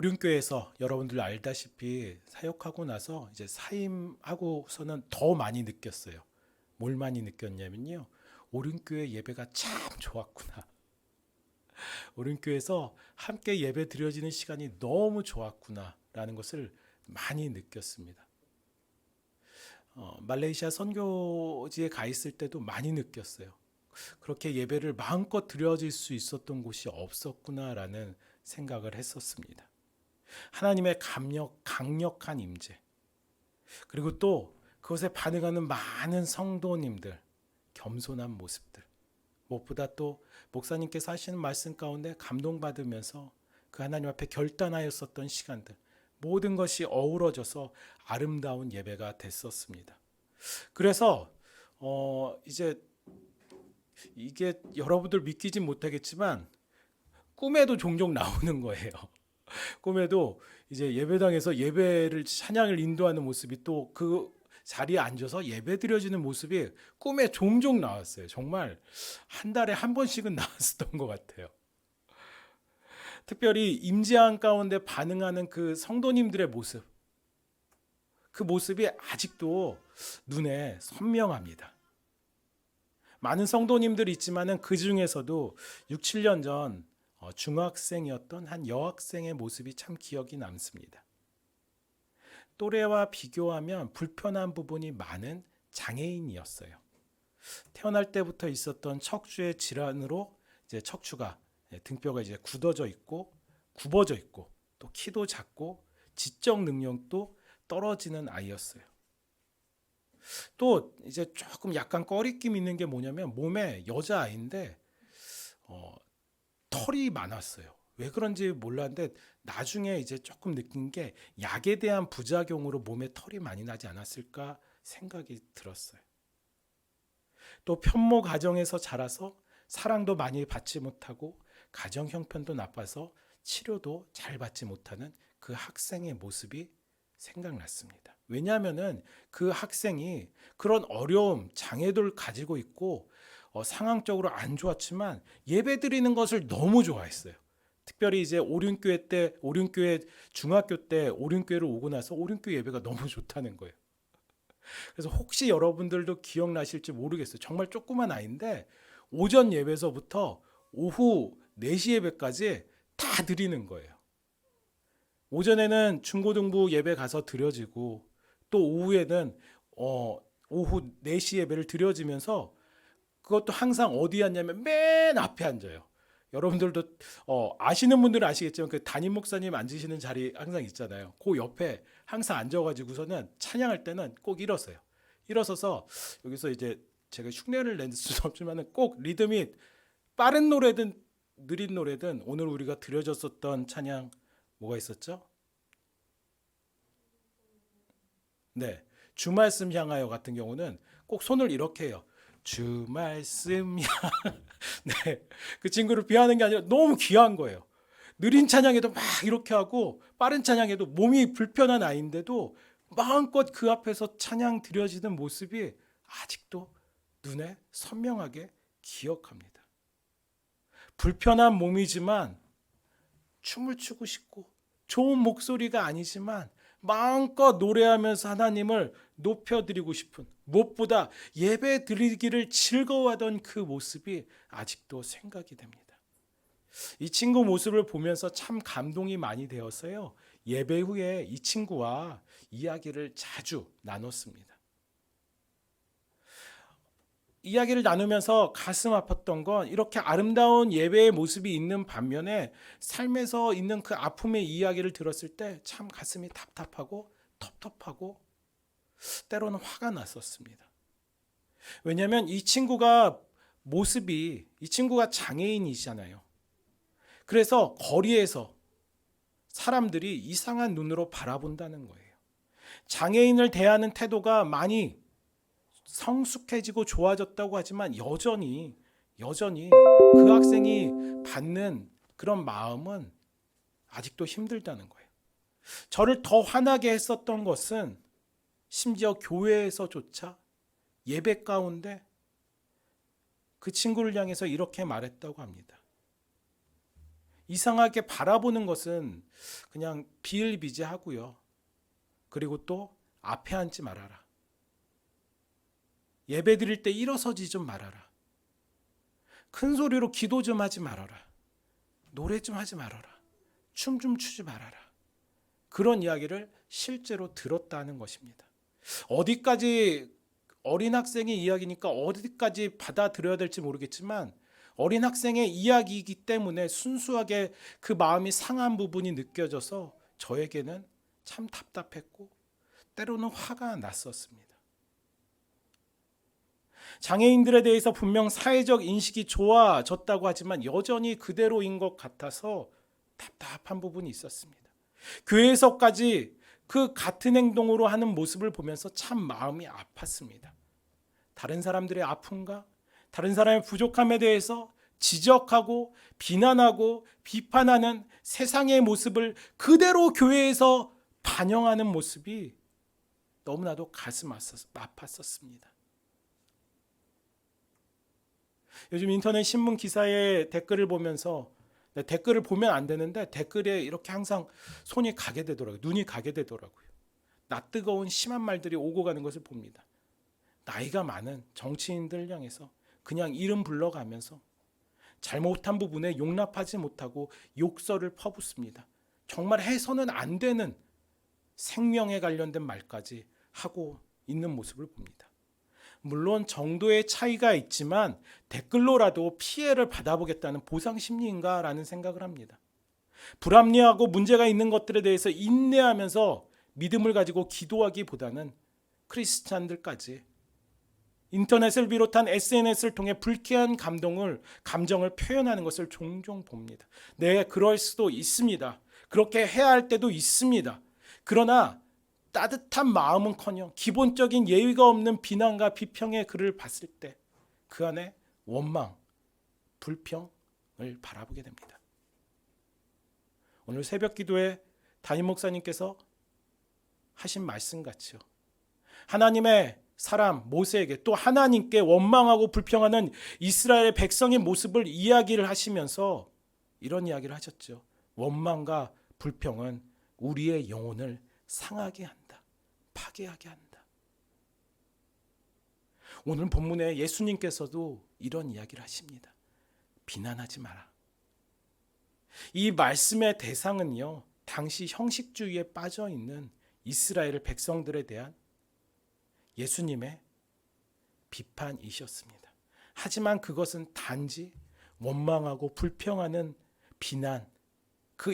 오륜교에서 여러분들 알다시피 사역하고 나서 이제 사임하고서는 더 많이 느꼈어요. 뭘 많이 느꼈냐면요. 오륜교회 예배가 참 좋았구나. 오륜교에서 함께 예배 드려지는 시간이 너무 좋았구나라는 것을 많이 느꼈습니다. 말레이시아 선교지에 가 있을 때도 많이 느꼈어요. 그렇게 예배를 마음껏 드려질 수 있었던 곳이 없었구나라는 생각을 했었습니다. 하나님의 강력한 임재, 그리고 또 그것에 반응하는 많은 성도님들, 겸손한 모습들, 무엇보다 또 목사님께서 하시는 말씀 가운데 감동받으면서 그 하나님 앞에 결단하였었던 시간들, 모든 것이 어우러져서 아름다운 예배가 됐었습니다. 그래서 이제 이게 여러분들 믿기진 못하겠지만 꿈에도 종종 나오는 거예요. 꿈에도 이제 예배당에서 예배를 찬양을 인도하는 모습이 또 그 자리에 앉아서 예배 드려지는 모습이 꿈에 종종 나왔어요. 정말 한 달에 한 번씩은 나왔었던 것 같아요. 특별히 임재한 가운데 반응하는 그 성도님들의 모습, 그 모습이 아직도 눈에 선명합니다. 많은 성도님들이 있지만은 그 중에서도 6, 7년 전 중학생이었던 한 여학생의 모습이 참 기억이 남습니다. 또래와 비교하면 불편한 부분이 많은 장애인이었어요. 태어날 때부터 있었던 척추의 질환으로 이제 척추가 등뼈가 이제 굳어져 있고 굽어져 있고 또 키도 작고 지적 능력도 떨어지는 아이였어요. 또 이제 조금 약간 꺼리낌 있는 게 뭐냐면 몸에 여자아이인데 털이 많았어요. 왜 그런지 몰랐는데 나중에 이제 조금 느낀 게 약에 대한 부작용으로 몸에 털이 많이 나지 않았을까 생각이 들었어요. 또 편모 가정에서 자라서 사랑도 많이 받지 못하고 가정 형편도 나빠서 치료도 잘 받지 못하는 그 학생의 모습이 생각났습니다. 왜냐하면은 그 학생이 그런 어려움, 장애를 가지고 있고 상황적으로 안 좋았지만 예배 드리는 것을 너무 좋아했어요. 특별히 이제 오륜교회 중학교 때 오륜교회를 오고 나서 오륜교회 예배가 너무 좋다는 거예요. 그래서 혹시 여러분들도 기억나실지 모르겠어요. 정말 조그만 아이인데 오전 예배서부터 오후 4시 예배까지 다 드리는 거예요. 오전에는 중고등부 예배 가서 드려지고 또 오후에는 오후 4시 예배를 드려지면서 그것도 항상 어디 앉냐면 맨 앞에 앉아요. 여러분들도 아시는 분들은 아시겠지만 그 담임 목사님 앉으시는 자리 항상 있잖아요. 그 옆에 항상 앉아가지고서는 찬양할 때는 꼭 일어서요. 일어서서 여기서 이제 제가 흉내를 낼 수는 없지만은 꼭 리듬이 빠른 노래든 느린 노래든 오늘 우리가 드려졌었던 찬양 뭐가 있었죠? 네, 주 말씀 향하여 같은 경우는 꼭 손을 이렇게 해요. 주 말씀 향. 네, 그 친구를 비하는 게 아니라 너무 귀한 거예요. 느린 찬양에도 막 이렇게 하고 빠른 찬양에도 몸이 불편한 아이인데도 마음껏 그 앞에서 찬양 드려지는 모습이 아직도 눈에 선명하게 기억합니다. 불편한 몸이지만 춤을 추고 싶고 좋은 목소리가 아니지만 마음껏 노래하면서 하나님을 높여드리고 싶은, 무엇보다 예배 드리기를 즐거워하던 그 모습이 아직도 생각이 됩니다. 이 친구 모습을 보면서 참 감동이 많이 되었어요. 예배 후에 이 친구와 이야기를 자주 나눴습니다. 이야기를 나누면서 가슴 아팠던 건 이렇게 아름다운 예배의 모습이 있는 반면에 삶에서 있는 그 아픔의 이야기를 들었을 때 참 가슴이 답답하고 텁텁하고 때로는 화가 났었습니다. 왜냐하면 이 친구가 장애인이잖아요. 그래서 거리에서 사람들이 이상한 눈으로 바라본다는 거예요. 장애인을 대하는 태도가 많이 성숙해지고 좋아졌다고 하지만 여전히 그 학생이 받는 그런 마음은 아직도 힘들다는 거예요. 저를 더 화나게 했었던 것은 심지어 교회에서조차 예배 가운데 그 친구를 향해서 이렇게 말했다고 합니다. 이상하게 바라보는 것은 그냥 비일비재하고요. 그리고 또 앞에 앉지 말아라. 예배 드릴 때 일어서지 좀 말아라. 큰 소리로 기도 좀 하지 말아라. 노래 좀 하지 말아라. 춤 좀 추지 말아라. 그런 이야기를 실제로 들었다는 것입니다. 어디까지 어린 학생의 이야기니까 어디까지 받아들여야 될지 모르겠지만 어린 학생의 이야기이기 때문에 순수하게 그 마음이 상한 부분이 느껴져서 저에게는 참 답답했고 때로는 화가 났었습니다. 장애인들에 대해서 분명 사회적 인식이 좋아졌다고 하지만 여전히 그대로인 것 같아서 답답한 부분이 있었습니다. 교회에서까지 그 같은 행동으로 하는 모습을 보면서 참 마음이 아팠습니다. 다른 사람들의 아픔과 다른 사람의 부족함에 대해서 지적하고 비난하고 비판하는 세상의 모습을 그대로 교회에서 반영하는 모습이 너무나도 가슴 아팠었습니다. 요즘 인터넷 신문 기사의 댓글을 보면서 댓글을 보면 안 되는데 댓글에 이렇게 항상 손이 가게 되더라고요. 눈이 가게 되더라고요. 낯뜨거운 심한 말들이 오고 가는 것을 봅니다. 나이가 많은 정치인들 향해서 그냥 이름 불러가면서 잘못한 부분에 용납하지 못하고 욕설을 퍼붓습니다. 정말 해서는 안 되는 생명에 관련된 말까지 하고 있는 모습을 봅니다. 물론 정도의 차이가 있지만 댓글로라도 피해를 받아보겠다는 보상심리인가라는 생각을 합니다. 불합리하고 문제가 있는 것들에 대해서 인내하면서 믿음을 가지고 기도하기보다는 크리스찬들까지 인터넷을 비롯한 SNS를 통해 불쾌한 감정을 표현하는 것을 종종 봅니다. 네, 그럴 수도 있습니다. 그렇게 해야 할 때도 있습니다. 그러나 따뜻한 마음은커녕 기본적인 예의가 없는 비난과 비평의 글을 봤을 때 그 안에 원망, 불평을 바라보게 됩니다. 오늘 새벽 기도에 담임 목사님께서 하신 말씀 같이요. 하나님의 사람 모세에게 또 하나님께 원망하고 불평하는 이스라엘의 백성의 모습을 이야기를 하시면서 이런 이야기를 하셨죠. 원망과 불평은 우리의 영혼을 상하게 한다. 파괴하게 한다. 오늘 본문에 예수님께서도 이런 이야기를 하십니다. 비난하지 마라. 이 말씀의 대상은요, 당시 형식주의에 빠져 있는 이스라엘 백성들에 대한 예수님의 비판이셨습니다. 하지만 그것은 단지 원망하고 불평하는 비난, 그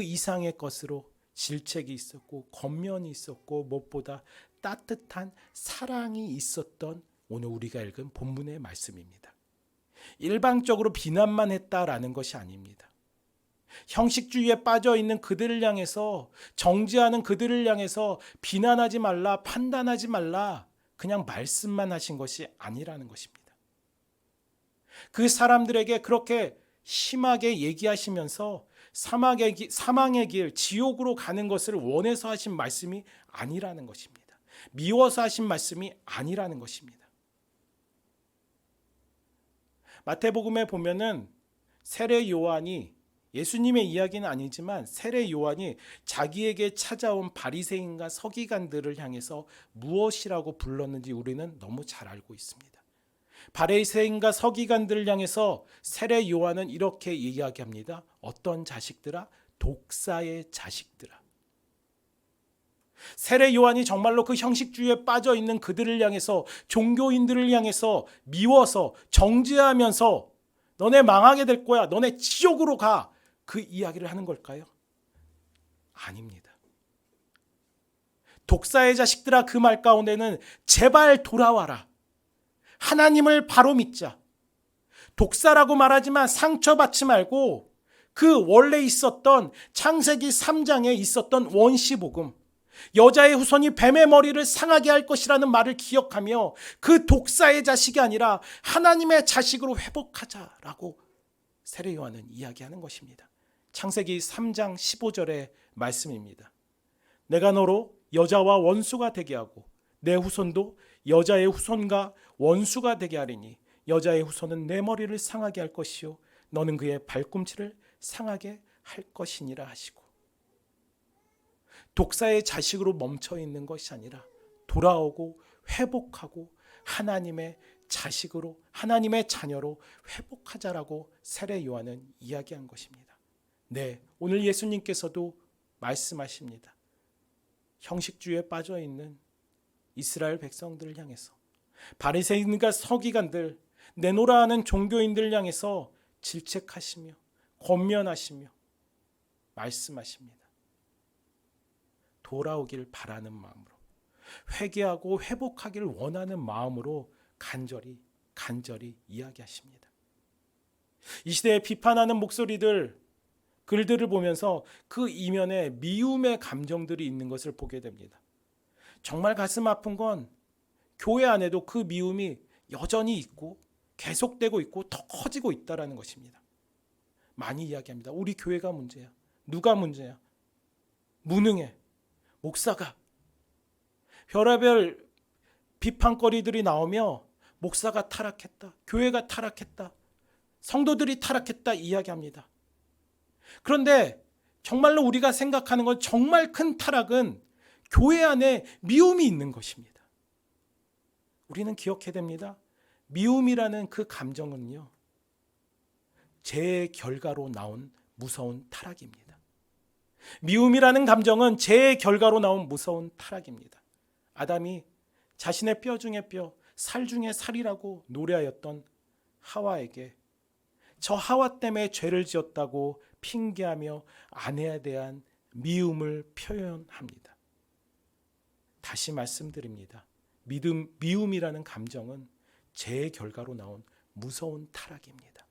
이상의 것으로 질책이 있었고 권면이 있었고 무엇보다 따뜻한 사랑이 있었던 오늘 우리가 읽은 본문의 말씀입니다. 일방적으로 비난만 했다라는 것이 아닙니다. 형식주의에 빠져 있는 그들을 향해서, 정죄하는 그들을 향해서 비난하지 말라, 판단하지 말라, 그냥 말씀만 하신 것이 아니라는 것입니다. 그 사람들에게 그렇게 심하게 얘기하시면서 사망의 길, 지옥으로 가는 것을 원해서 하신 말씀이 아니라는 것입니다. 미워서 하신 말씀이 아니라는 것입니다. 마태복음에 보면은 세례 요한이, 예수님의 이야기는 아니지만 세례 요한이 자기에게 찾아온 바리새인과 서기관들을 향해서 무엇이라고 불렀는지 우리는 너무 잘 알고 있습니다. 바리새인과 서기관들을 향해서 세례 요한은 이렇게 이야기합니다. 어떤 자식들아? 독사의 자식들아. 세례 요한이 정말로 그 형식주의에 빠져 있는 그들을 향해서, 종교인들을 향해서 미워서 정죄하면서 너네 망하게 될 거야, 너네 지옥으로 가, 그 이야기를 하는 걸까요? 아닙니다. 독사의 자식들아, 그 말 가운데는 제발 돌아와라, 하나님을 바로 믿자. 독사라고 말하지만 상처받지 말고 그 원래 있었던 창세기 3장에 있었던 원시복음, 여자의 후손이 뱀의 머리를 상하게 할 것이라는 말을 기억하며 그 독사의 자식이 아니라 하나님의 자식으로 회복하자라고 세례 요한은 이야기하는 것입니다. 창세기 3장 15절의 말씀입니다. 내가 너로 여자와 원수가 되게 하고 내 후손도 여자의 후손과 원수가 되게 하리니 여자의 후손은 내 머리를 상하게 할 것이요 너는 그의 발꿈치를 상하게 할 것이니라 하시고, 독사의 자식으로 멈춰 있는 것이 아니라 돌아오고 회복하고 하나님의 자식으로, 하나님의 자녀로 회복하자라고 세례 요한은 이야기한 것입니다. 네, 오늘 예수님께서도 말씀하십니다. 형식주의에 빠져 있는 이스라엘 백성들을 향해서, 바리새인과 서기관들, 내노라 하는 종교인들을 향해서 질책하시며 권면하시며 말씀하십니다. 돌아오길 바라는 마음으로, 회개하고 회복하기를 원하는 마음으로 간절히 이야기하십니다. 이 시대에 비판하는 목소리들, 글들을 보면서 그 이면에 미움의 감정들이 있는 것을 보게 됩니다. 정말 가슴 아픈 건 교회 안에도 그 미움이 여전히 있고 계속되고 있고 더 커지고 있다는 것입니다. 많이 이야기합니다. 우리 교회가 문제야. 누가 문제야? 무능해. 목사가. 별의별 비판거리들이 나오며 목사가 타락했다. 교회가 타락했다. 성도들이 타락했다 이야기합니다. 그런데 정말로 우리가 생각하는 건 정말 큰 타락은 교회 안에 미움이 있는 것입니다. 우리는 기억해야 됩니다. 미움이라는 그 감정은요, 죄의 결과로 나온 무서운 타락입니다. 미움이라는 감정은 죄의 결과로 나온 무서운 타락입니다. 아담이 자신의 뼈 중에 뼈, 살 중에 살이라고 노래하였던 하와에게 저 하와 때문에 죄를 지었다고 핑계하며 아내에 대한 미움을 표현합니다. 다시 말씀드립니다. 미움이라는 감정은 죄의 결과로 나온 무서운 타락입니다.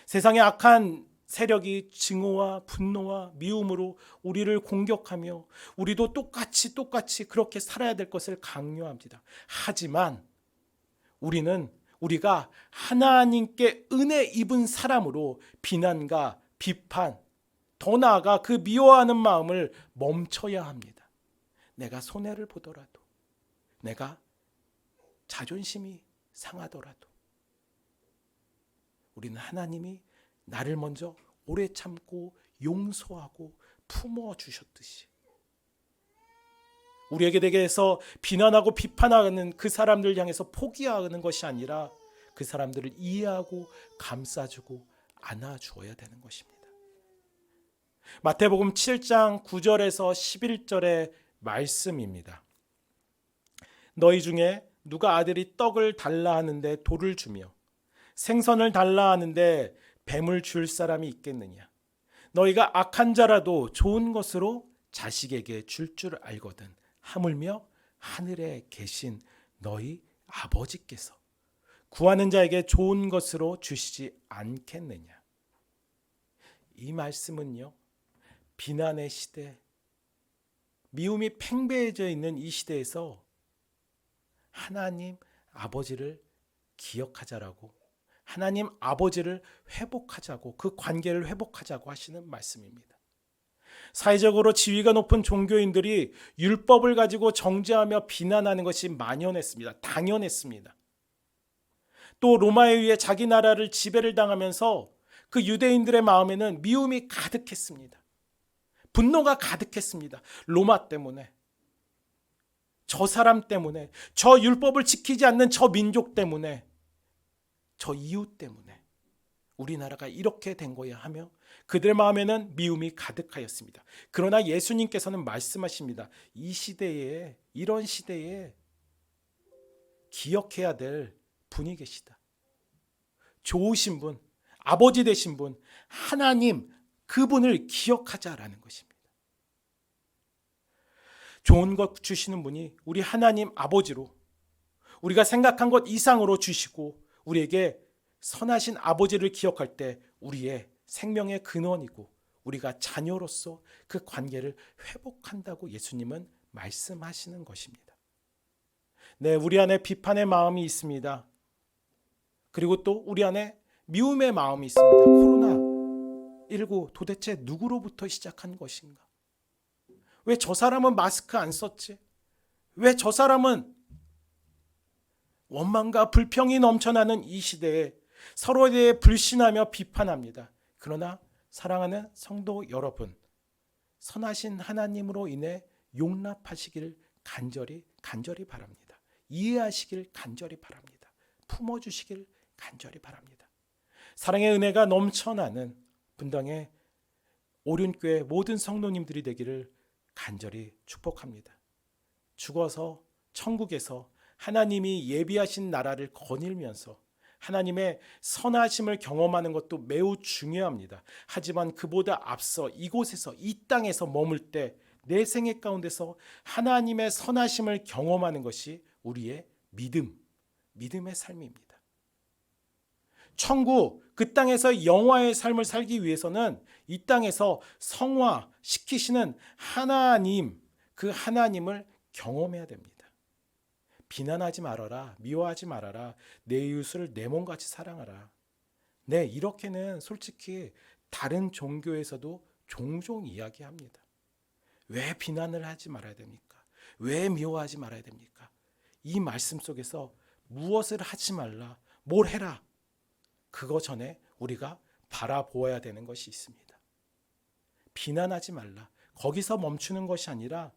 세상의 악한 세력이 증오와 분노와 미움으로 우리를 공격하며 우리도 똑같이 그렇게 살아야 될 것을 강요합니다. 하지만 우리가 하나님께 은혜 입은 사람으로 비난과 비판, 더 나아가 그 미워하는 마음을 멈춰야 합니다. 내가 손해를 보더라도, 내가 자존심이 상하더라도 우리는 하나님이 나를 먼저 오래 참고 용서하고 품어주셨듯이 우리에게 대해서 비난하고 비판하는 그 사람들 향해서 포기하는 것이 아니라 그 사람들을 이해하고 감싸주고 안아주어야 되는 것입니다. 마태복음 7장 9절에서 11절의 말씀입니다. 너희 중에 누가 아들이 떡을 달라 하는데 돌을 주며 생선을 달라 하는데 뱀을 줄 사람이 있겠느냐? 너희가 악한 자라도 좋은 것으로 자식에게 줄 알거든 하물며 하늘에 계신 너희 아버지께서 구하는 자에게 좋은 것으로 주시지 않겠느냐? 이 말씀은요, 비난의 시대, 미움이 팽배해져 있는 이 시대에서 하나님 아버지를 기억하자라고, 하나님 아버지를 회복하자고, 그 관계를 회복하자고 하시는 말씀입니다. 사회적으로 지위가 높은 종교인들이 율법을 가지고 정죄하며 비난하는 것이 만연했습니다. 당연했습니다. 또 로마에 의해 자기 나라를 지배를 당하면서 그 유대인들의 마음에는 미움이 가득했습니다. 분노가 가득했습니다. 로마 때문에, 저 사람 때문에, 저 율법을 지키지 않는 저 민족 때문에, 저 이웃 때문에 우리나라가 이렇게 된 거야 하며 그들의 마음에는 미움이 가득하였습니다. 그러나 예수님께서는 말씀하십니다. 이 시대에, 이런 시대에 기억해야 될 분이 계시다. 좋으신 분, 아버지 되신 분, 하나님, 그분을 기억하자라는 것입니다. 좋은 것 주시는 분이 우리 하나님 아버지로, 우리가 생각한 것 이상으로 주시고 우리에게 선하신 아버지를 기억할 때 우리의 생명의 근원이고 우리가 자녀로서 그 관계를 회복한다고 예수님은 말씀하시는 것입니다. 네, 우리 안에 비판의 마음이 있습니다. 그리고 또 우리 안에 미움의 마음이 있습니다. 코로나19 도대체 누구로부터 시작한 것인가? 왜 저 사람은 마스크 안 썼지? 왜 저 사람은 원망과 불평이 넘쳐나는 이 시대에 서로에 대해 불신하며 비판합니다. 그러나 사랑하는 성도 여러분, 선하신 하나님으로 인해 용납하시길 간절히 바랍니다. 이해하시길 간절히 바랍니다. 품어주시길 간절히 바랍니다. 사랑의 은혜가 넘쳐나는 분당의 오륜교회 모든 성도님들이 되기를 간절히 축복합니다. 죽어서 천국에서 하나님이 예비하신 나라를 거닐면서 하나님의 선하심을 경험하는 것도 매우 중요합니다. 하지만 그보다 앞서 이곳에서, 이 땅에서 머물 때 내 생애 가운데서 하나님의 선하심을 경험하는 것이 우리의 믿음의 삶입니다. 천국, 그 땅에서 영화의 삶을 살기 위해서는 이 땅에서 성화시키시는 하나님, 그 하나님을 경험해야 됩니다. 비난하지 말아라, 미워하지 말아라, 내 이웃을 내 몸같이 사랑하라. 네, 이렇게는 솔직히 다른 종교에서도 종종 이야기합니다. 왜 비난을 하지 말아야 됩니까? 왜 미워하지 말아야 됩니까? 이 말씀 속에서 무엇을 하지 말라, 뭘 해라, 그거 전에 우리가 바라보아야 되는 것이 있습니다. 비난하지 말라, 거기서 멈추는 것이 아니라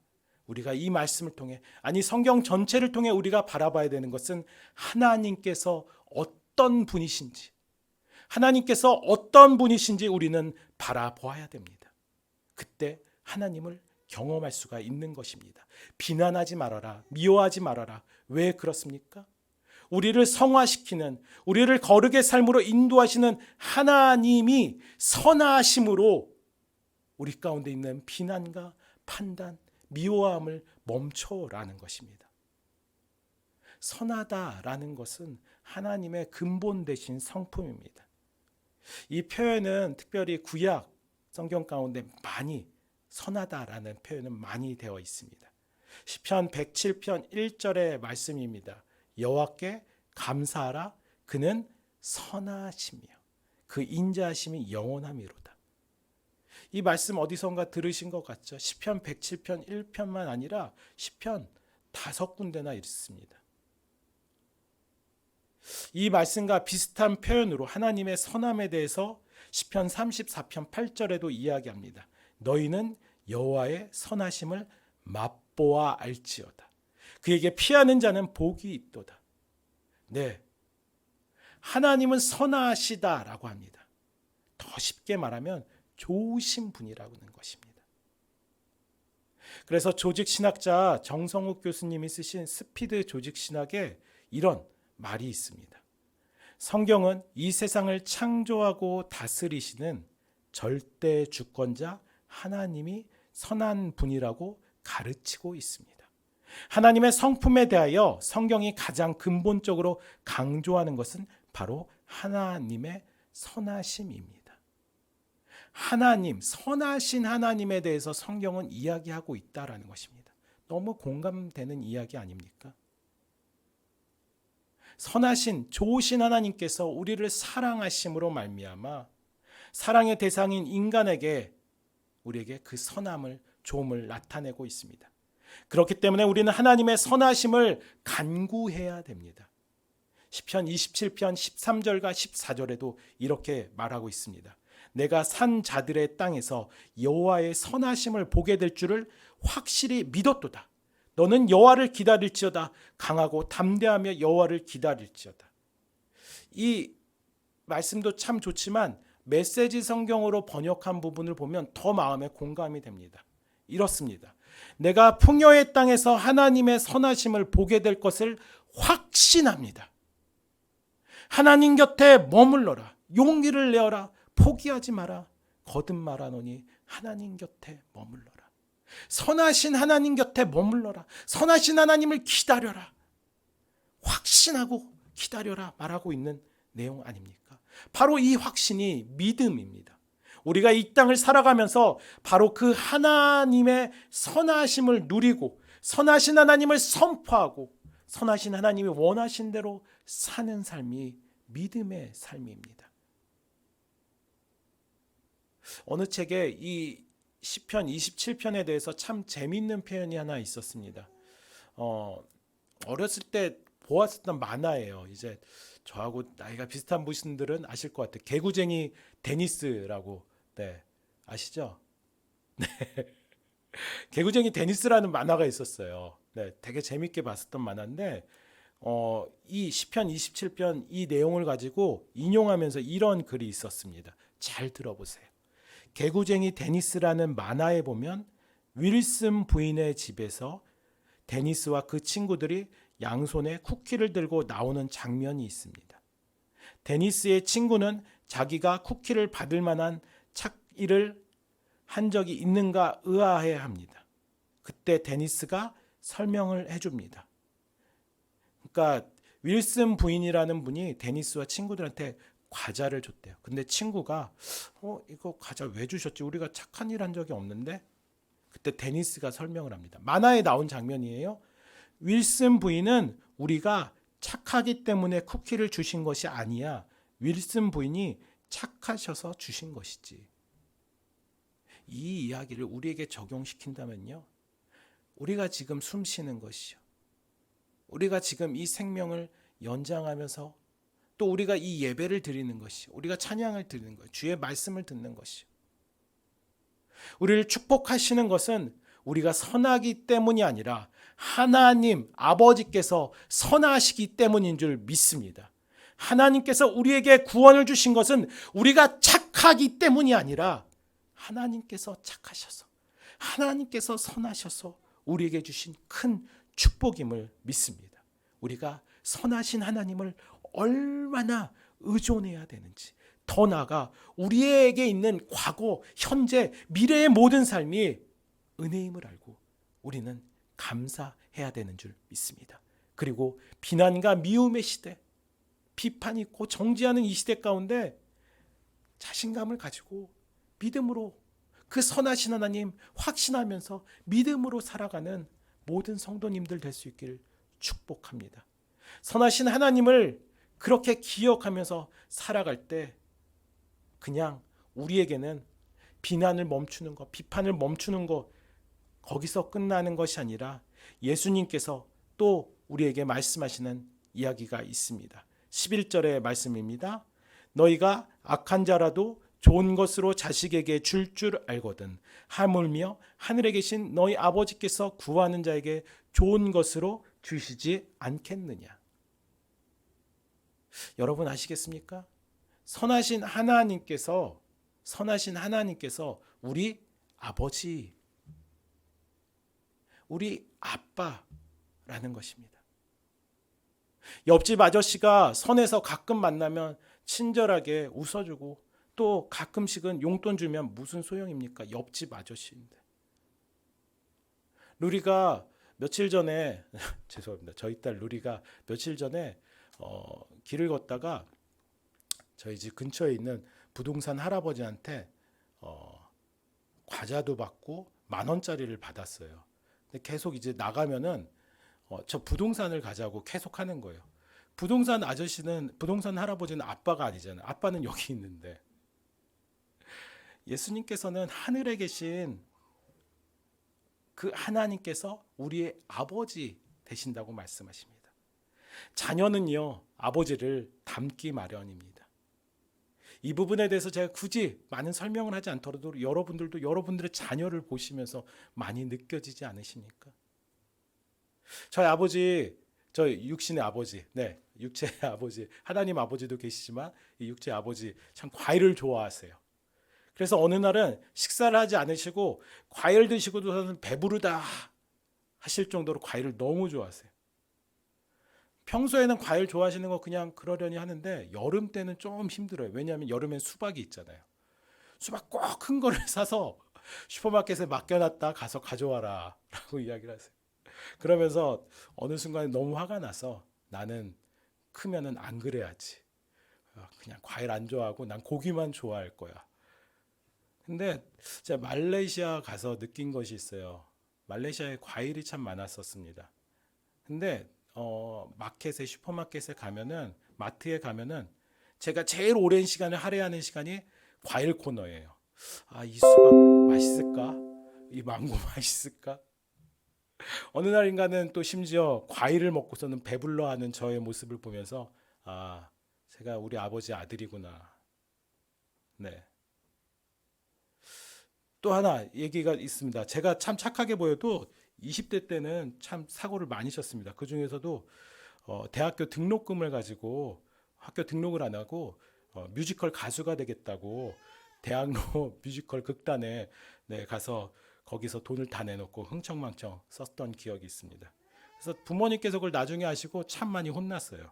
우리가 이 말씀을 통해, 아니 성경 전체를 통해 우리가 바라봐야 되는 것은 하나님께서 어떤 분이신지, 하나님께서 어떤 분이신지 우리는 바라보아야 됩니다. 그때 하나님을 경험할 수가 있는 것입니다. 비난하지 말아라, 미워하지 말아라. 왜 그렇습니까? 우리를 성화시키는, 우리를 거룩의 삶으로 인도하시는 하나님이 선하심으로 우리 가운데 있는 비난과 판단, 미워함을 멈춰라는 것입니다. 선하다라는 것은 하나님의 근본 되신 성품입니다. 이 표현은 특별히 구약 성경 가운데 많이, 선하다라는 표현은 많이 되어 있습니다. 시편 107편 1절의 말씀입니다. 여호와께 감사하라, 그는 선하시며 그 인자하심이 영원함이로다. 이 말씀 어디선가 들으신 것 같죠? 시편 107편 1편만 아니라 시편 5군데나 있습니다. 이 말씀과 비슷한 표현으로 하나님의 선함에 대해서 시편 34편 8절에도 이야기합니다. 너희는 여호와의 선하심을 맛보아 알지어다. 그에게 피하는 자는 복이 있도다. 네, 하나님은 선하시다라고 합니다. 더 쉽게 말하면 좋으신 분이라는 것입니다. 그래서 조직신학자 정성욱 교수님이 쓰신 스피드 조직신학에 이런 말이 있습니다. 성경은 이 세상을 창조하고 다스리시는 절대 주권자 하나님이 선한 분이라고 가르치고 있습니다. 하나님의 성품에 대하여 성경이 가장 근본적으로 강조하는 것은 바로 하나님의 선하심입니다. 하나님, 선하신 하나님에 대해서 성경은 이야기하고 있다라는 것입니다. 너무 공감되는 이야기 아닙니까? 선하신, 좋으신 하나님께서 우리를 사랑하심으로 말미암아 사랑의 대상인 인간에게, 우리에게 그 선함을, 좋음을 나타내고 있습니다. 그렇기 때문에 우리는 하나님의 선하심을 간구해야 됩니다. 시편 27편 13절과 14절에도 이렇게 말하고 있습니다. 내가 산 자들의 땅에서 여호와의 선하심을 보게 될 줄을 확실히 믿었도다. 너는 여호와를 기다릴지어다. 강하고 담대하며 여호와를 기다릴지어다. 이 말씀도 참 좋지만 메시지 성경으로 번역한 부분을 보면 더 마음에 공감이 됩니다. 이렇습니다. 내가 풍요의 땅에서 하나님의 선하심을 보게 될 것을 확신합니다. 하나님 곁에 머물러라. 용기를 내어라. 포기하지 마라. 거듭 말하노니 하나님 곁에 머물러라. 선하신 하나님 곁에 머물러라. 선하신 하나님을 기다려라. 확신하고 기다려라 말하고 있는 내용 아닙니까? 바로 이 확신이 믿음입니다. 우리가 이 땅을 살아가면서 바로 그 하나님의 선하심을 누리고 선하신 하나님을 선포하고 선하신 하나님이 원하신 대로 사는 삶이 믿음의 삶입니다. 어느 책에 이 시편 27편에 대해서 참 재미있는 표현이 하나 있었습니다. 어렸을 때 보았었던 만화예요. 이제 저하고 나이가 비슷한 분들은 아실 것 같아요. 개구쟁이 데니스라고. 네, 아시죠? 개구쟁이 데니스라는 만화가 있었어요. 네, 되게 재밌게 봤었던 만화인데 이 시편 27편 이 내용을 가지고 인용하면서 이런 글이 있었습니다. 잘 들어보세요. 개구쟁이 데니스라는 만화에 보면 윌슨 부인의 집에서 데니스와 그 친구들이 양손에 쿠키를 들고 나오는 장면이 있습니다. 데니스의 친구는 자기가 쿠키를 받을 만한 일을 한 적이 있는가 의아해 합니다. 그때 데니스가 설명을 해줍니다. 그러니까 윌슨 부인이라는 분이 데니스와 친구들한테 과자를 줬대요. 근데 친구가 이거 과자 왜 주셨지? 우리가 착한 일 한 적이 없는데? 그때 데니스가 설명을 합니다. 만화에 나온 장면이에요. 윌슨 부인은 우리가 착하기 때문에 쿠키를 주신 것이 아니야. 윌슨 부인이 착하셔서 주신 것이지. 이 이야기를 우리에게 적용시킨다면요. 우리가 지금 숨 쉬는 것이요. 우리가 지금 이 생명을 연장하면서 또 우리가 이 예배를 드리는 것이, 우리가 찬양을 드리는 것, 주의 말씀을 듣는 것이, 우리를 축복하시는 것은 우리가 선하기 때문이 아니라 하나님 아버지께서 선하시기 때문인 줄 믿습니다. 하나님께서 우리에게 구원을 주신 것은 우리가 착하기 때문이 아니라 하나님께서 착하셔서, 하나님께서 선하셔서 우리에게 주신 큰 축복임을 믿습니다. 우리가 선하신 하나님을 얼마나 의존해야 되는지, 더 나아가 우리에게 있는 과거, 현재, 미래의 모든 삶이 은혜임을 알고 우리는 감사해야 되는 줄 믿습니다. 그리고 비난과 미움의 시대, 비판이 있고 정죄하는 이 시대 가운데 자신감을 가지고 믿음으로 그 선하신 하나님 확신하면서 믿음으로 살아가는 모든 성도님들 될 수 있기를 축복합니다. 선하신 하나님을 그렇게 기억하면서 살아갈 때 그냥 우리에게는 비난을 멈추는 것, 비판을 멈추는 것, 거기서 끝나는 것이 아니라 예수님께서 또 우리에게 말씀하시는 이야기가 있습니다. 11절의 말씀입니다. 너희가 악한 자라도 좋은 것으로 자식에게 줄 알거든 하물며 하늘에 계신 너희 아버지께서 구하는 자에게 좋은 것으로 주시지 않겠느냐. 여러분 아시겠습니까? 선하신 하나님께서 우리 아버지, 우리 아빠라는 것입니다. 옆집 아저씨가 선에서 가끔 만나면 친절하게 웃어주고 또 가끔씩은 용돈 주면 무슨 소용입니까? 옆집 아저씨인데. 루리가 며칠 전에 죄송합니다. 저희 딸 루리가 며칠 전에 길을 걷다가 저희 집 근처에 있는 부동산 할아버지한테 과자도 받고 10,000원짜리를 받았어요. 근데 계속 이제 나가면은 저 부동산을 가자고 계속 하는 거예요. 부동산 할아버지는 아빠가 아니잖아요. 아빠는 여기 있는데. 예수님께서는 하늘에 계신 그 하나님께서 우리의 아버지 되신다고 말씀하십니다. 자녀는요, 아버지를 닮기 마련입니다. 이 부분에 대해서 제가 굳이 많은 설명을 하지 않더라도 여러분들도 여러분들의 자녀를 보시면서 많이 느껴지지 않으십니까? 저희 아버지, 저 육신의 아버지, 네, 육체의 아버지, 하나님 아버지도 계시지만 이 육체의 아버지 참 과일을 좋아하세요. 그래서 어느 날은 식사를 하지 않으시고 과일 드시고도 배부르다 하실 정도로 과일을 너무 좋아하세요. 평소에는 과일 좋아하시는 거 그냥 그러려니 하는데 여름 때는 좀 힘들어요. 왜냐하면 여름엔 수박이 있잖아요. 수박 꼭 큰 거를 사서 슈퍼마켓에 맡겨놨다 가서 가져와라 라고 이야기를 하세요. 그러면서 어느 순간에 너무 화가 나서 나는 크면은 안 그래야지. 그냥 과일 안 좋아하고 난 고기만 좋아할 거야. 근데 제가 말레이시아 가서 느낀 것이 있어요. 말레이시아에 과일이 참 많았었습니다. 근데 마켓에 슈퍼마켓에 가면은 마트에 가면은 제가 제일 오랜 시간을 할애하는 시간이 과일 코너예요. 이 수박 맛있을까? 이 망고 맛있을까? 어느 날인가는 또 심지어 과일을 먹고서는 배불러하는 저의 모습을 보면서 아, 제가 우리 아버지 아들이구나. 네. 또 하나 얘기가 있습니다. 제가 참 착하게 보여도 20대 때는 참 사고를 많이 쳤습니다. 그 중에서도 대학교 등록금을 가지고 학교 등록을 안 하고 뮤지컬 가수가 되겠다고 대학로 뮤지컬 극단에 네, 가서 거기서 돈을 다 내놓고 흥청망청 썼던 기억이 있습니다. 그래서 부모님께서 그걸 나중에 아시고 참 많이 혼났어요.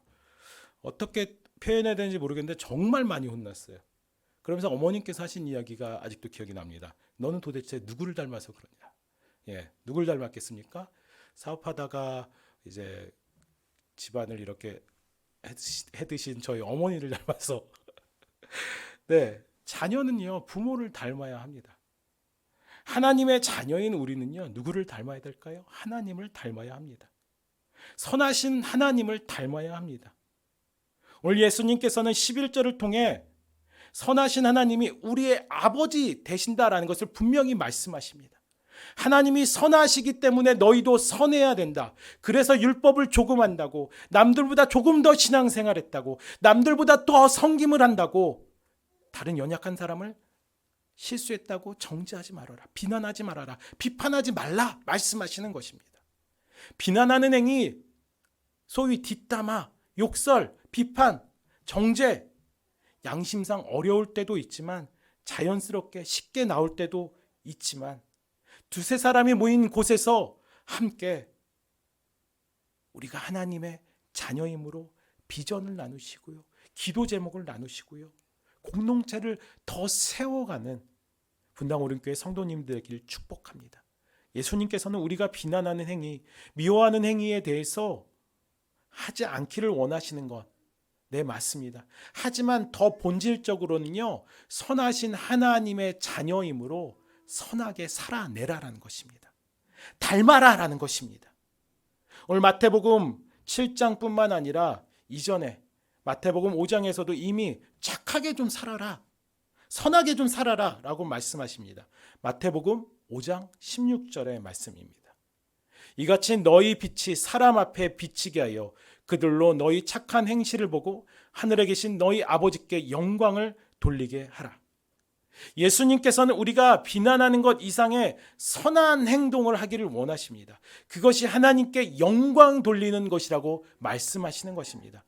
어떻게 표현해야 되는지 모르겠는데 정말 많이 혼났어요. 그러면서 어머님께서 하신 이야기가 아직도 기억이 납니다. 너는 도대체 누구를 닮아서 그러냐? 예, 누굴 닮았겠습니까? 사업하다가 이제 집안을 이렇게 해드신 저희 어머니를 닮아서 네, 자녀는요 부모를 닮아야 합니다. 하나님의 자녀인 우리는요 누구를 닮아야 될까요? 하나님을 닮아야 합니다. 선하신 하나님을 닮아야 합니다. 오늘 예수님께서는 11절을 통해 선하신 하나님이 우리의 아버지 되신다라는 것을 분명히 말씀하십니다. 하나님이 선하시기 때문에 너희도 선해야 된다. 그래서 율법을 조금 한다고, 남들보다 조금 더 신앙생활했다고, 남들보다 더 섬김을 한다고 다른 연약한 사람을 실수했다고 정죄하지 말아라. 비난하지 말아라. 비판하지 말라 말씀하시는 것입니다. 비난하는 행위, 소위 뒷담화, 욕설, 비판, 정죄, 양심상 어려울 때도 있지만 자연스럽게 쉽게 나올 때도 있지만 두세 사람이 모인 곳에서 함께 우리가 하나님의 자녀이므로 비전을 나누시고요. 기도 제목을 나누시고요. 공동체를 더 세워가는 분당 오륜교회 성도님들 되길 축복합니다. 예수님께서는 우리가 비난하는 행위, 미워하는 행위에 대해서 하지 않기를 원하시는 것, 네, 맞습니다. 하지만 더 본질적으로는요, 선하신 하나님의 자녀이므로 선하게 살아내라라는 것입니다. 닮아라라는 것입니다. 오늘 마태복음 7장뿐만 아니라 이전에 마태복음 5장에서도 이미 착하게 좀 살아라, 선하게 좀 살아라 라고 말씀하십니다. 마태복음 5장 16절의 말씀입니다. 이같이 너희 빛이 사람 앞에 비치게 하여 그들로 너희 착한 행실을 보고 하늘에 계신 너희 아버지께 영광을 돌리게 하라. 예수님께서는 우리가 비난하는 것 이상의 선한 행동을 하기를 원하십니다. 그것이 하나님께 영광 돌리는 것이라고 말씀하시는 것입니다.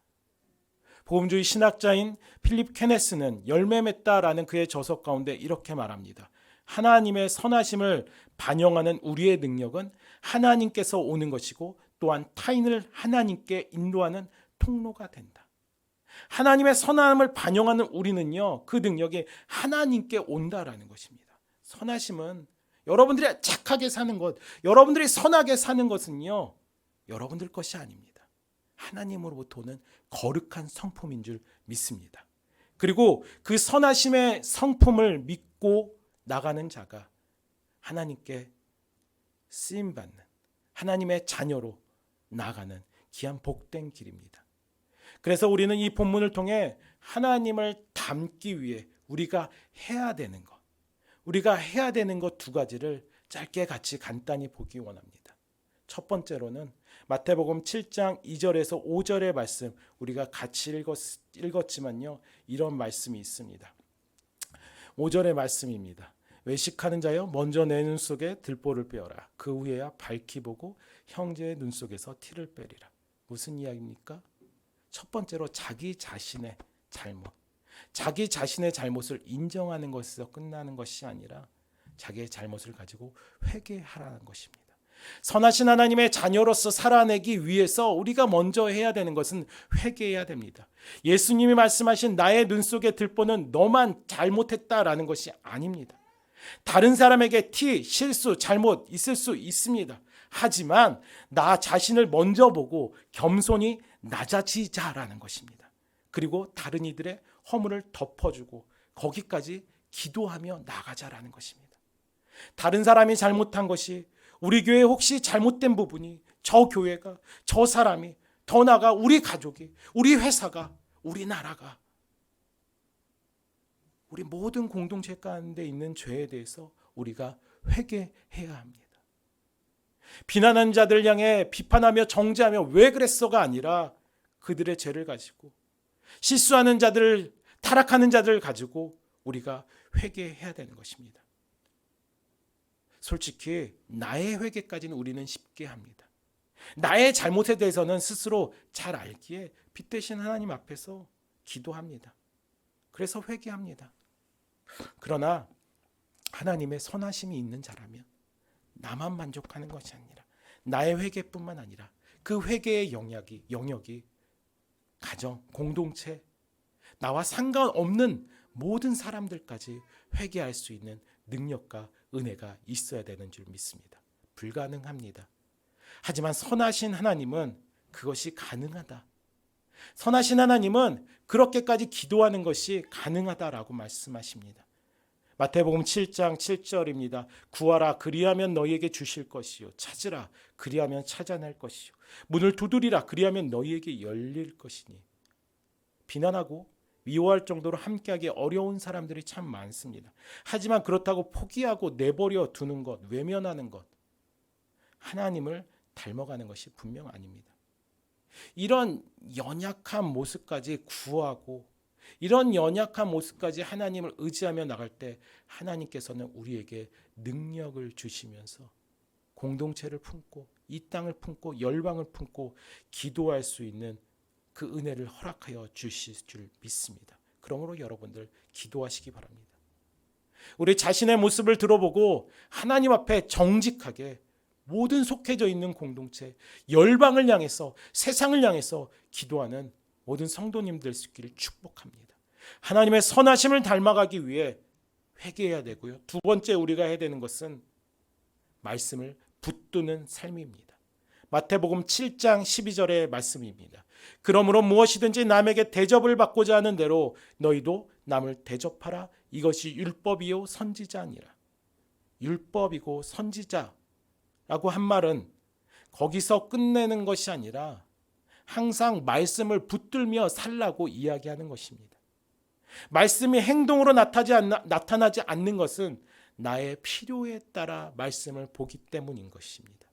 복음주의 신학자인 필립 케네스는 열매 맺다라는 그의 저서 가운데 이렇게 말합니다. 하나님의 선하심을 반영하는 우리의 능력은 하나님께서 오는 것이고 또한 타인을 하나님께 인도하는 통로가 된다. 하나님의 선함을 반영하는 우리는요, 그 능력이 하나님께 온다라는 것입니다. 선하심은 여러분들이 착하게 사는 것, 여러분들이 선하게 사는 것은요, 여러분들 것이 아닙니다. 하나님으로부터 오는 거룩한 성품인 줄 믿습니다. 그리고 그 선하심의 성품을 믿고 나가는 자가 하나님께 쓰임받는 하나님의 자녀로 나가는 귀한 복된 길입니다. 그래서 우리는 이 본문을 통해 하나님을 닮기 위해 우리가 해야 되는 것, 우리가 해야 되는 것 두 가지를 짧게 같이 간단히 보기 원합니다. 첫 번째로는 마태복음 7장 2절에서 5절의 말씀, 우리가 같이 읽었지만요, 이런 말씀이 있습니다. 5절의 말씀입니다. 외식하는 자여, 먼저 내 눈 속에 들보를 빼어라. 그 후에야 밝히 보고 형제의 눈 속에서 티를 빼리라. 무슨 이야기입니까? 첫 번째로 자기 자신의 잘못, 자기 자신의 잘못을 인정하는 것에서 끝나는 것이 아니라 자기의 잘못을 가지고 회개하라는 것입니다. 선하신 하나님의 자녀로서 살아내기 위해서 우리가 먼저 해야 되는 것은 회개해야 됩니다. 예수님이 말씀하신 나의 눈 속에 들보는 너만 잘못했다라는 것이 아닙니다. 다른 사람에게 티, 실수, 잘못 있을 수 있습니다. 하지만 나 자신을 먼저 보고 겸손히 낮아지자라는 것입니다. 그리고 다른 이들의 허물을 덮어주고 거기까지 기도하며 나가자라는 것입니다. 다른 사람이 잘못한 것이, 우리 교회에 혹시 잘못된 부분이, 저 교회가, 저 사람이, 더 나아가 우리 가족이, 우리 회사가, 우리 나라가, 우리 모든 공동체 가운데 있는 죄에 대해서 우리가 회개해야 합니다. 비난하는 자들을 향해 비판하며 정죄하며 왜 그랬어가 아니라 그들의 죄를 가지고 실수하는 자들, 타락하는 자들을 가지고 우리가 회개해야 되는 것입니다. 솔직히 나의 회개까지는 우리는 쉽게 합니다. 나의 잘못에 대해서는 스스로 잘 알기에 빛 대신 하나님 앞에서 기도합니다. 그래서 회개합니다. 그러나 하나님의 선하심이 있는 자라면 나만 만족하는 것이 아니라 나의 회개뿐만 아니라 그 회개의 영역이 가정, 공동체, 나와 상관없는 모든 사람들까지 회개할 수 있는 능력과 은혜가 있어야 되는 줄 믿습니다. 불가능합니다. 하지만 선하신 하나님은 그것이 가능하다. 선하신 하나님은 그렇게까지 기도하는 것이 가능하다라고 말씀하십니다. 마태복음 7장 7절입니다. 구하라 그리하면 너희에게 주실 것이요 찾으라 그리하면 찾아낼 것이요 문을 두드리라 그리하면 너희에게 열릴 것이니. 비난하고 미워할 정도로 함께하기 어려운 사람들이 참 많습니다. 하지만 그렇다고 포기하고 내버려 두는 것, 외면하는 것, 하나님을 닮아가는 것이 분명 아닙니다. 이런 연약한 모습까지 구하고 이런 연약한 모습까지 하나님을 의지하며 나갈 때 하나님께서는 우리에게 능력을 주시면서 공동체를 품고 이 땅을 품고 열방을 품고 기도할 수 있는 그 은혜를 허락하여 주실 줄 믿습니다. 그러므로 여러분들 기도하시기 바랍니다. 우리 자신의 모습을 들어보고 하나님 앞에 정직하게 모든 속해져 있는 공동체, 열방을 향해서 세상을 향해서 기도하는 모든 성도님 될 수 있기를 축복합니다. 하나님의 선하심을 닮아가기 위해 회개해야 되고요. 두 번째 우리가 해야 되는 것은 말씀을 붙드는 삶입니다. 마태복음 7장 12절의 말씀입니다. 그러므로 무엇이든지 남에게 대접을 받고자 하는 대로 너희도 남을 대접하라. 이것이 율법이요 선지자니라. 율법이고 선지자라고 한 말은 거기서 끝내는 것이 아니라 항상 말씀을 붙들며 살라고 이야기하는 것입니다. 말씀이 행동으로 나타나지 않는 것은 나의 필요에 따라 말씀을 보기 때문인 것입니다.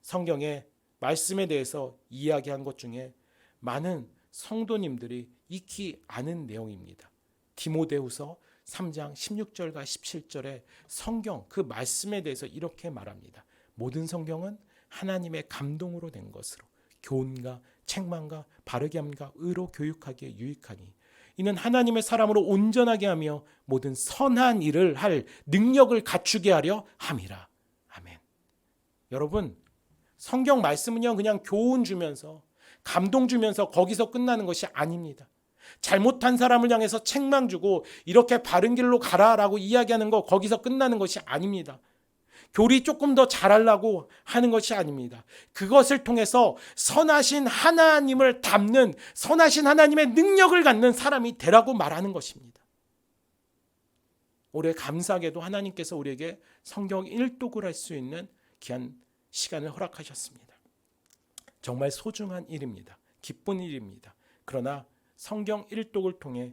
성경에 말씀에 대해서 이야기한 것 중에 많은 성도님들이 익히 아는 내용입니다. 디모데후서 3장 16절과 17절에 성경 그 말씀에 대해서 이렇게 말합니다. 모든 성경은 하나님의 감동으로 된 것으로 교훈과 책망과 바르게 함과 의로 교육하기에 유익하니 이는 하나님의 사람으로 온전하게 하며 모든 선한 일을 할 능력을 갖추게 하려 함이라. 아멘. 여러분, 성경 말씀은요 그냥 교훈 주면서 감동 주면서 거기서 끝나는 것이 아닙니다. 잘못한 사람을 향해서 책망 주고 이렇게 바른 길로 가라라고 이야기하는 거 거기서 끝나는 것이 아닙니다. 교리 조금 더 잘하려고 하는 것이 아닙니다. 그것을 통해서 선하신 하나님을 닮는 선하신 하나님의 능력을 갖는 사람이 되라고 말하는 것입니다. 올해 감사하게도 하나님께서 우리에게 성경 1독을 할 수 있는 귀한 시간을 허락하셨습니다. 정말 소중한 일입니다. 기쁜 일입니다. 그러나 성경 1독을 통해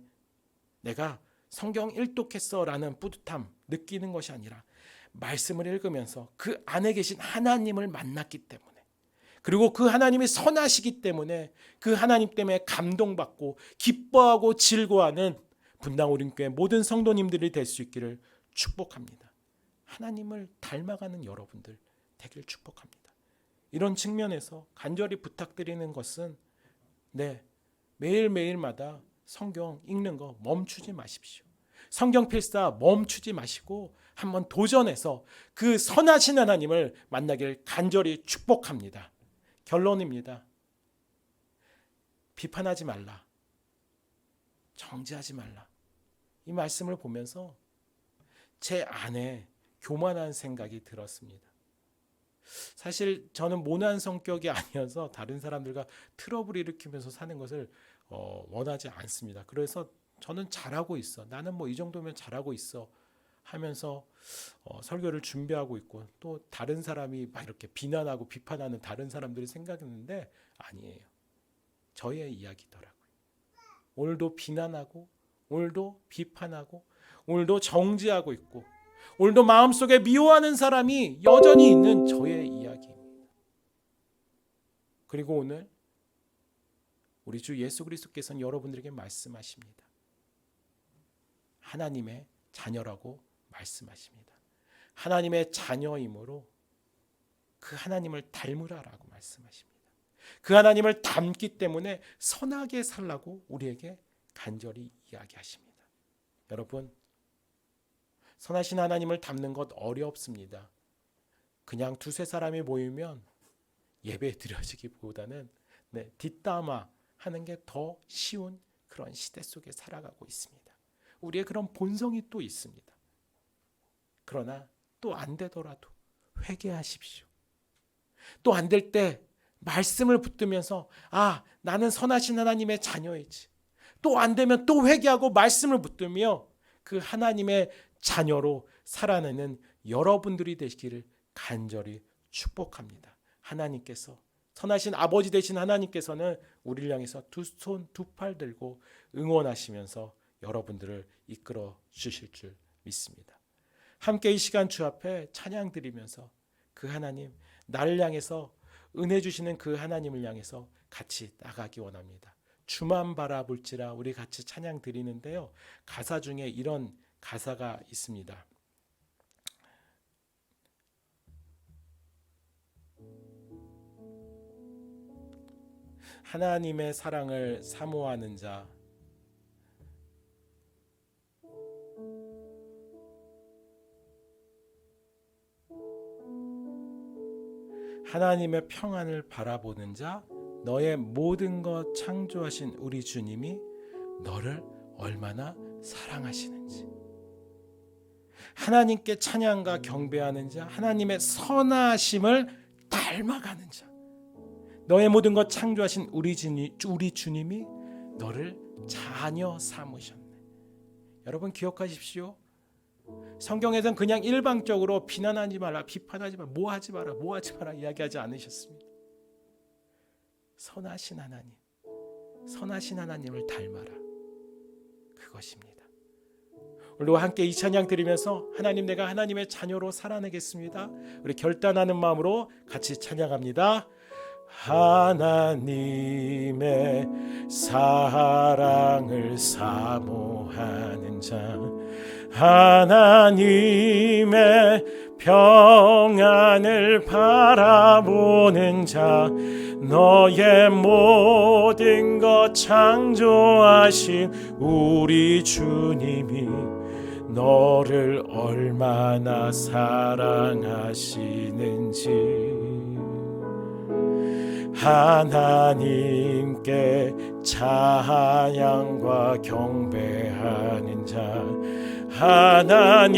내가 성경 1독했어라는 뿌듯함 느끼는 것이 아니라 말씀을 읽으면서 그 안에 계신 하나님을 만났기 때문에 그리고 그 하나님이 선하시기 때문에 그 하나님 때문에 감동받고 기뻐하고 즐거워하는 분당 오륜교회 모든 성도님들이 될 수 있기를 축복합니다. 하나님을 닮아가는 여러분들 되길 축복합니다. 이런 측면에서 간절히 부탁드리는 것은 매일매일마다 성경 읽는 거 멈추지 마십시오. 성경 필사 멈추지 마시고 한번 도전해서 그 선하신 하나님을 만나길 간절히 축복합니다. 결론입니다. 비판하지 말라. 정죄하지 말라. 이 말씀을 보면서 제 안에 교만한 생각이 들었습니다. 사실 저는 모난 성격이 아니어서 다른 사람들과 트러블 일으키면서 사는 것을 원하지 않습니다. 그래서 저는 잘하고 있어. 나는 뭐 이 정도면 잘하고 있어 하면서 설교를 준비하고 있고 또 다른 사람이 막 이렇게 비난하고 비판하는 다른 사람들이 생각했는데 아니에요. 저의 이야기더라고요. 오늘도 비난하고 오늘도 비판하고 오늘도 정죄하고 있고 오늘도 마음속에 미워하는 사람이 여전히 있는 저의 이야기입니다. 그리고 오늘 우리 주 예수 그리스도께서는 여러분들에게 말씀하십니다. 하나님의 자녀라고 말씀하십니다. 하나님의 자녀이므로 그 하나님을 닮으라라고 말씀하십니다. 그 하나님을 닮기 때문에 선하게 살라고 우리에게 간절히 이야기하십니다. 여러분, 선하신 하나님을 닮는 것 어렵습니다. 그냥 두세 사람이 모이면 예배 드려지기보다는 뒷담화 하는 게 더 쉬운 그런 시대 속에 살아가고 있습니다. 우리의 그런 본성이 또 있습니다. 그러나 또 안 되더라도 회개하십시오. 또 안 될 때 말씀을 붙들면서 나는 선하신 하나님의 자녀이지. 또 안 되면 또 회개하고 말씀을 붙들며 그 하나님의 자녀로 살아내는 여러분들이 되시기를 간절히 축복합니다. 하나님께서, 선하신 아버지 되신 하나님께서는 우리를 향해서 두 손 두 팔 들고 응원하시면서 여러분들을 이끌어 주실 줄 믿습니다. 함께 이 시간 주 앞에 찬양 드리면서 그 하나님, 나를 향해서 은혜 주시는 그 하나님을 향해서 같이 나가기 원합니다. 주만 바라볼지라 우리 같이 찬양 드리는데요. 가사 중에 이런 가사가 있습니다. 하나님의 사랑을 사모하는 자, 하나님의 평안을 바라보는 자, 너의 모든 것 창조하신 우리 주님이 너를 얼마나 사랑하시는지, 하나님께 찬양과 경배하는 자, 하나님의 선하심을 닮아가는 자, 너의 모든 것 창조하신 우리 주님이 너를 자녀 삼으셨네. 여러분 기억하십시오. 성경에서는 그냥 일방적으로 비난하지 마라, 비판하지 마라, 뭐하지 마라 이야기하지 않으셨습니다. 선하신 하나님, 선하신 하나님을 닮아라. 그것입니다. 오늘도 함께 이 찬양 드리면서 하나님, 내가 하나님의 자녀로 살아내겠습니다. 우리 결단하는 마음으로 같이 찬양합니다. 하나님의 사랑을 사모하는 자, 하나님의 평안을 바라보는 자, 너의 모든 것 창조하신 우리 주님이 너를 얼마나 사랑하시는지, 하나님께 찬양과 경배하는 자, 하나님의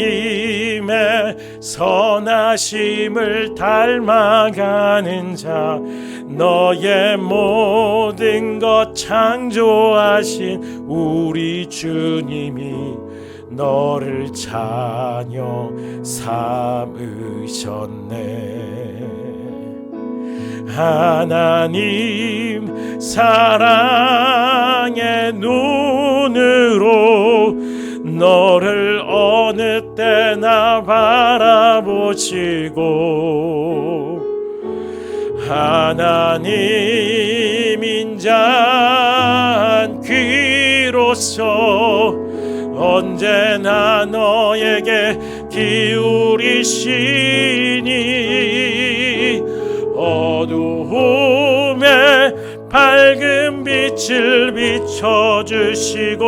선하심을 닮아가는 자, 너의 모든 것 창조하신 우리 주님이 너를 자녀 삼으셨네. 하나님 사랑의 눈으로 너를 어느 때나 바라보시고, 하나님 인자한 귀로서 언제나 너에게 기울이시니, 어두움에 밝은 빛을 비춰주시고,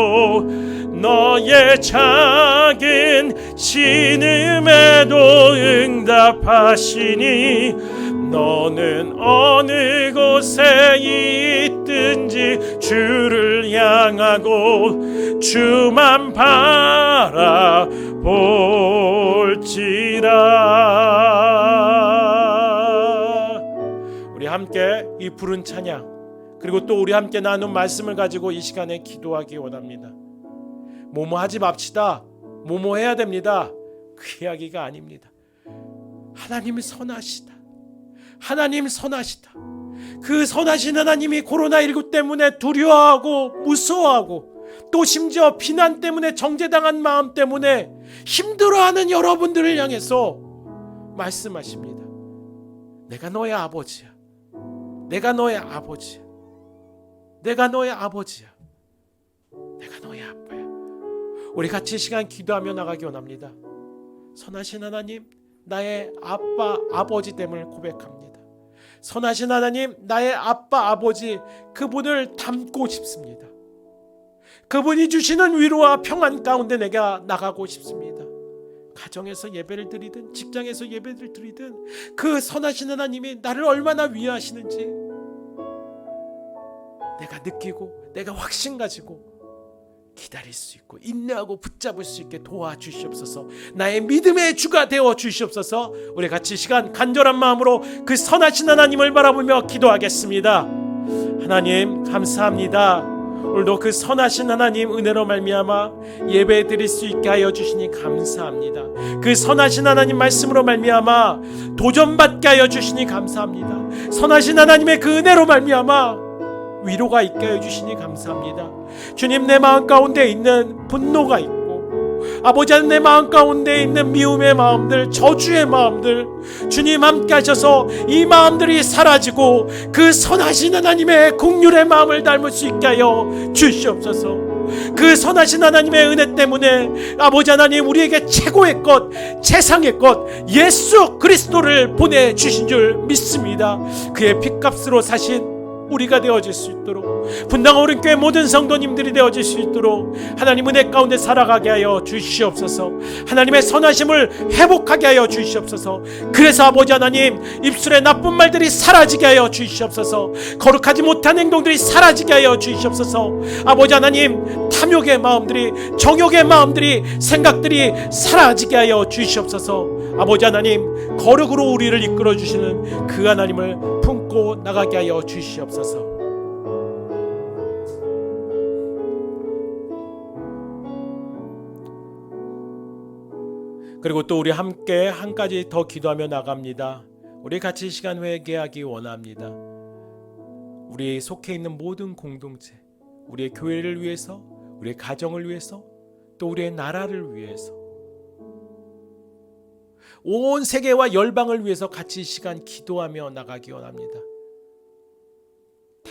너의 작은 신음에도 응답하시니, 너는 어느 곳에 있든지 주를 향하고 주만 바라볼지라. 우리 함께 이 푸른 찬양, 그리고 또 우리 함께 나눈 말씀을 가지고 이 시간에 기도하기 원합니다. 뭐뭐 하지 맙시다, 뭐뭐 해야 됩니다, 그 이야기가 아닙니다. 하나님이 선하시다, 하나님 선하시다. 그 선하신 하나님이 코로나19 때문에 두려워하고 무서워하고, 또 심지어 비난 때문에 정죄당한 마음 때문에 힘들어하는 여러분들을 향해서 말씀하십니다. 내가 너의 아버지야. 내가 너의 아버지야. 내가 너의 아버지야. 내가 너의 아빠야. 우리 같이 시간 기도하며 나가기 원합니다. 선하신 하나님, 나의 아빠, 아버지 됨을 고백합니다. 선하신 하나님, 나의 아빠, 아버지, 그분을 닮고 싶습니다. 그분이 주시는 위로와 평안 가운데 내가 나가고 싶습니다. 가정에서 예배를 드리든 직장에서 예배를 드리든 그 선하신 하나님이 나를 얼마나 위하시는지 내가 느끼고 내가 확신 가지고 기다릴 수 있고 인내하고 붙잡을 수 있게 도와주시옵소서. 나의 믿음의 주가 되어 주시옵소서. 우리 같이 시간 간절한 마음으로 그 선하신 하나님을 바라보며 기도하겠습니다. 하나님 감사합니다. 오늘도 그 선하신 하나님 은혜로 말미암아 예배 드릴 수 있게 하여 주시니 감사합니다. 그 선하신 하나님 말씀으로 말미암아 도전받게 하여 주시니 감사합니다. 선하신 하나님의 그 은혜로 말미암아 위로가 있게 하여 주시니 감사합니다. 주님, 내 마음 가운데 있는 분노가 있고 아버지 내 마음 가운데 있는 미움의 마음들, 저주의 마음들 주님 함께 하셔서 이 마음들이 사라지고 그 선하신 하나님의 긍휼의 마음을 닮을 수 있게 하여 주시옵소서. 그 선하신 하나님의 은혜 때문에 아버지 하나님 우리에게 최고의 것, 최상의 것 예수 그리스도를 보내주신 줄 믿습니다. 그의 핏값으로 사신 우리가 되어질 수 있도록 분당 어른교회 모든 성도님들이 되어질 수 있도록 하나님 은혜 가운데 살아가게 하여 주시옵소서. 하나님의 선하심을 회복하게 하여 주시옵소서. 그래서 아버지 하나님 입술에 나쁜 말들이 사라지게 하여 주시옵소서. 거룩하지 못한 행동들이 사라지게 하여 주시옵소서. 아버지 하나님 탐욕의 마음들이, 정욕의 마음들이, 생각들이 사라지게 하여 주시옵소서. 아버지 하나님 거룩으로 우리를 이끌어 주시는 그 하나님을 품고 나가게 하여 주시옵소서. 그리고 또 우리 함께 한 가지 더 기도하며 나갑니다. 우리 같이 시간 회개하기 원합니다. 우리 속해 있는 모든 공동체, 우리의 교회를 위해서, 우리의 가정을 위해서, 또 우리의 나라를 위해서, 온 세계와 열방을 위해서 같이 시간 기도하며 나가기 원합니다.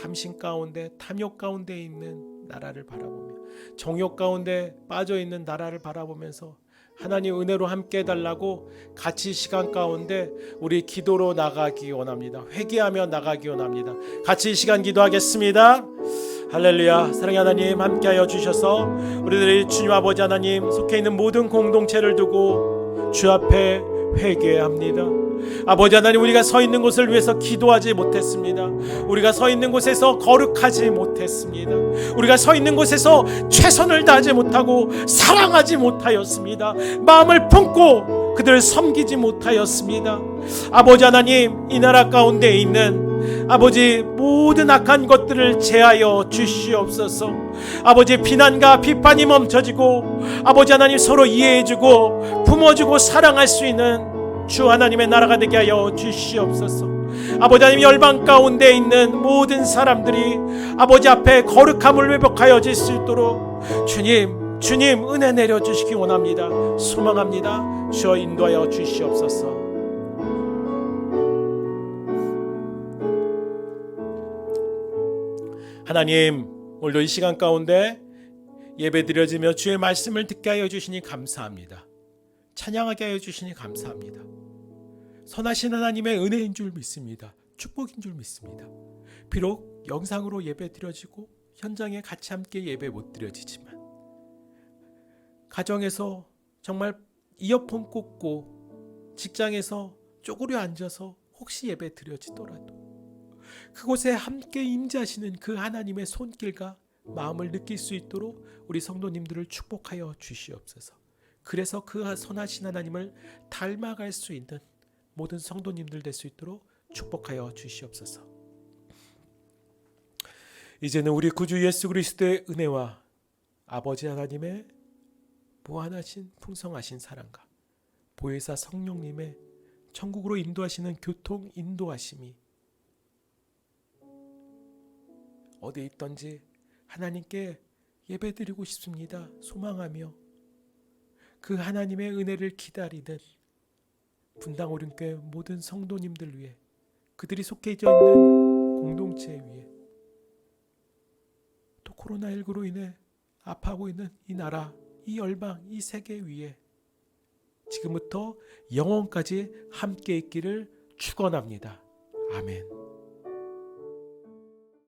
탐심 가운데, 탐욕 가운데 있는 나라를 바라보며, 정욕 가운데 빠져 있는 나라를 바라보면서 하나님 은혜로 함께 해달라고 같이 시간 가운데 우리 기도로 나가기 원합니다. 회개하며 나가기 원합니다. 같이 시간 기도하겠습니다. 할렐루야. 사랑의 하나님 함께하여 주셔서 우리들이 주님 아버지 하나님 속해 있는 모든 공동체를 두고 주 앞에 회개합니다. 아버지 하나님 우리가 서 있는 곳을 위해서 기도하지 못했습니다. 우리가 서 있는 곳에서 거룩하지 못했습니다. 우리가 서 있는 곳에서 최선을 다하지 못하고 사랑하지 못하였습니다. 마음을 품고 그들을 섬기지 못하였습니다. 아버지 하나님 이 나라 가운데 있는 아버지 모든 악한 것들을 제하여 주시옵소서. 아버지 비난과 비판이 멈춰지고 아버지 하나님 서로 이해해주고 품어주고 사랑할 수 있는 주 하나님의 나라가 되게 하여 주시옵소서. 아버지 하나님 열방 가운데 있는 모든 사람들이 아버지 앞에 거룩함을 회복하여 질 수 있도록 주님 은혜 내려주시기 원합니다. 소망합니다. 주여 인도하여 주시옵소서. 하나님 오늘도 이 시간 가운데 예배 드려지며 주의 말씀을 듣게 하여 주시니 감사합니다. 찬양하게 하여 주시니 감사합니다. 선하신 하나님의 은혜인 줄 믿습니다. 축복인 줄 믿습니다. 비록 영상으로 예배 드려지고 현장에 같이 함께 예배 못 드려지지만 가정에서 정말 이어폰 꽂고 직장에서 쪼그려 앉아서 혹시 예배 드려지더라도 그곳에 함께 임재하시는 그 하나님의 손길과 마음을 느낄 수 있도록 우리 성도님들을 축복하여 주시옵소서. 그래서 그 선하신 하나님을 닮아갈 수 있는 모든 성도님들 될 수 있도록 축복하여 주시옵소서. 이제는 우리 구주 예수 그리스도의 은혜와 아버지 하나님의 무한하신 풍성하신 사랑과 보혜사 성령님의 천국으로 인도하시는 교통 인도하심이 어디에 있든지 하나님께 예배드리고 싶습니다. 소망하며 그 하나님의 은혜를 기다리는 분당 오륜교회 모든 성도님들 위해, 그들이 속해져 있는 공동체 위에, 또 코로나19로 인해 아파하고 있는 이 나라, 이 열방, 이 세계 위에 지금부터 영원까지 함께 있기를 축원합니다. 아멘.